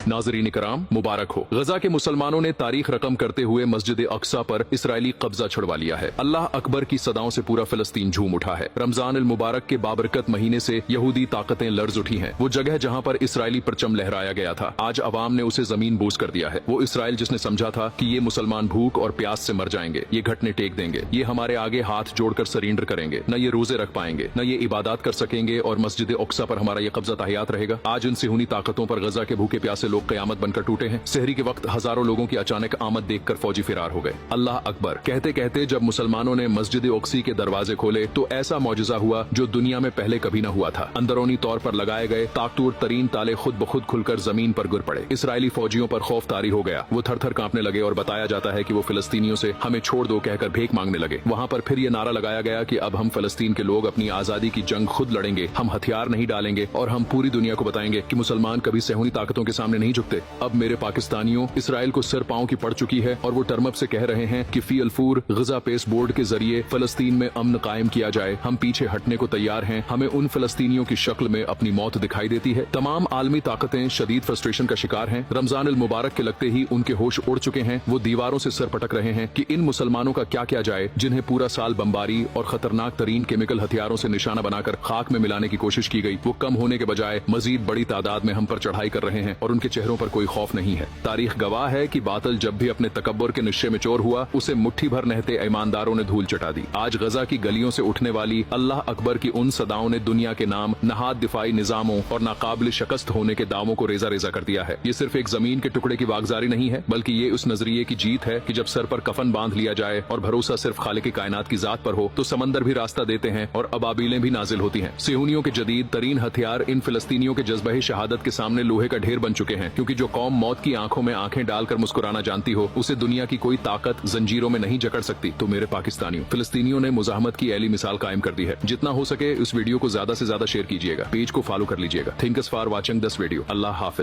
नाज़रीन इकराम, मुबारक हो। गजा के मुसलमानों ने तारीख रकम करते हुए मस्जिद अक्सा पर इसराइली कब्जा छुड़वा लिया है। अल्लाह अकबर की सदाओं से पूरा फिलिस्तीन झूम उठा है। रमजान अल मुबारक के बाबरकत महीने से यहूदी ताकतें लर्ज उठी हैं। वो जगह जहां पर इसराइली परचम लहराया गया था, आज अवाम ने उसे जमीन बोस कर दिया है। वो इसराइल जिसने समझा था कि ये मुसलमान भूख और प्यास से मर जाएंगे, ये घटने टेक देंगे, ये हमारे आगे हाथ जोड़कर सरेंडर करेंगे, न ये रोजे रख पाएंगे, न ये इबादत कर सकेंगे और मस्जिद अक्सा पर हमारा ये कब्जा तहयात रहेगा। आज इन सिहूनी ताकतों पर गजा के भूखे प्यासे लोग कयामत बनकर टूटे हैं। सहरी के वक्त हजारों लोगों की अचानक आमद देखकर फौजी फिरार हो गए। अल्लाह अकबर कहते कहते जब मुसलमानों ने मस्जिद अक्सी के दरवाजे खोले तो ऐसा मौजज़ा हुआ जो दुनिया में पहले कभी न हुआ था। अंदरूनी तौर पर लगाए गए ताकतूर तरीन ताले खुद ब खुद खुलकर जमीन पर गिर पड़े। इसराइली फौजियों पर खौफ तारी हो गया। वो थर थर कांपने लगे और बताया जाता है कि वो फिलिस्तीनियों से हमें छोड़ दो कहकर भीख मांगने लगे। वहाँ पर फिर ये नारा लगाया गया कि अब हम फिलिस्तीन के लोग अपनी आजादी की जंग खुद लड़ेंगे, हम हथियार नहीं डालेंगे और हम पूरी दुनिया को बताएंगे कि मुसलमान कभी सेहूनी ताकतों के सामने नहीं झुकते। अब मेरे पाकिस्तानियों, इसराइल को सिर पांव की पड़ चुकी है और वो टर्मप से कह रहे हैं कि फी अल्फूर गजा पेस बोर्ड के जरिए फिलिस्तीन में अमन कायम किया जाए। हम पीछे हटने को तैयार हैं। हमें उन फिलिस्तीनियों की शक्ल में अपनी मौत दिखाई देती है। तमाम आलमी ताकतें शदीद फ्रस्ट्रेशन का शिकार हैं। रमजान अल मुबारक के लगते ही उनके होश उड़ चुके हैं। वो दीवारों से सर पटक रहे हैं कि इन मुसलमानों का क्या किया जाए जिन्हें पूरा साल बमबारी और खतरनाक तरीन केमिकल हथियारों से निशाना बनाकर खाक में मिलाने की कोशिश की गई। वो कम होने के बजाय मजीद बड़ी तादाद में हम पर चढ़ाई कर रहे हैं और उनके चेहरों पर कोई खौफ नहीं है। तारीख गवाह है कि बातिल जब भी अपने तकब्बुर के निश्चय में चोर हुआ, उसे मुट्ठी भर नहते ईमानदारों ने धूल चटा दी। आज गजा की गलियों से उठने वाली अल्लाह अकबर की उन सदाओं ने दुनिया के नाम नहाद दिफाई निजामों और नाकाबिल शिकस्त होने के दावों को रेजा रेजा कर दिया है। ये सिर्फ एक जमीन के टुकड़े की वागजारी नहीं है, बल्कि ये उस नजरिए की जीत है कि जब सर पर कफन बांध लिया जाए और भरोसा सिर्फ खालिक कायनात की जात पर हो तो समंदर भी रास्ता देते हैं और अबाबीलें भी नाजिल होती हैं। सिहूनियों के जदीद तरीन हथियार इन फिलिस्तीनियों के जज्बे शहादत के सामने लोहे का ढेर बन चुके हैं, क्योंकि जो कौम मौत की आंखों में आंखें डालकर मुस्कुराना जानती हो, उसे दुनिया की कोई ताकत जंजीरों में नहीं जकड़ सकती। तो मेरे पाकिस्तानियों, फिलिस्तीनियों ने मुजाहमत की ऐली मिसाल कायम कर दी है। जितना हो सके इस वीडियो को ज्यादा से ज्यादा शेयर कीजिएगा, पेज को फॉलो कर लीजिएगा। Thanks for watching this video. Allah Hafiz.